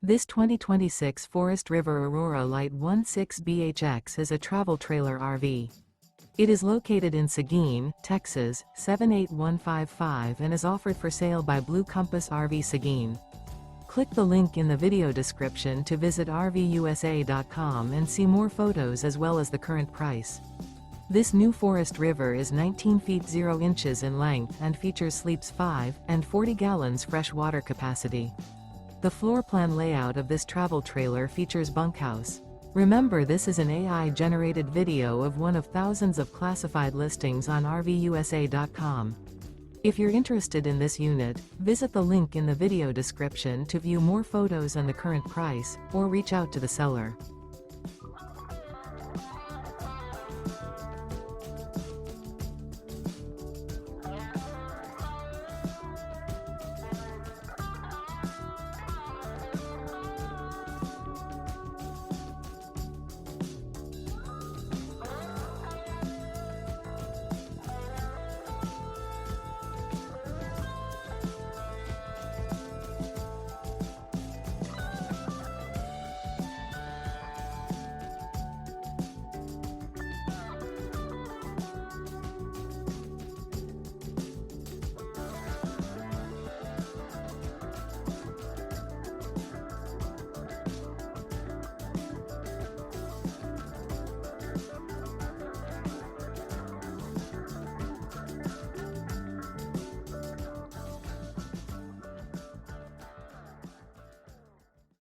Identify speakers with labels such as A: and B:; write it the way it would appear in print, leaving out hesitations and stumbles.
A: This 2026 Forest River Aurora Light 16BHX is a travel trailer RV. It is located in Seguin, Texas, 78155 and is offered for sale by Blue Compass RV Seguin. Click the link in the video description to visit RVUSA.com and see more photos as well as the current price. This new Forest River is 19 feet 0 inches in length and features sleeps 5 and 40 gallons fresh water capacity. The floor plan layout of this travel trailer features bunkhouse. Remember, this is an AI-generated video of one of thousands of classified listings on RVUSA.com. If you're interested in this unit, visit the link in the video description to view more photos and the current price, or reach out to the seller.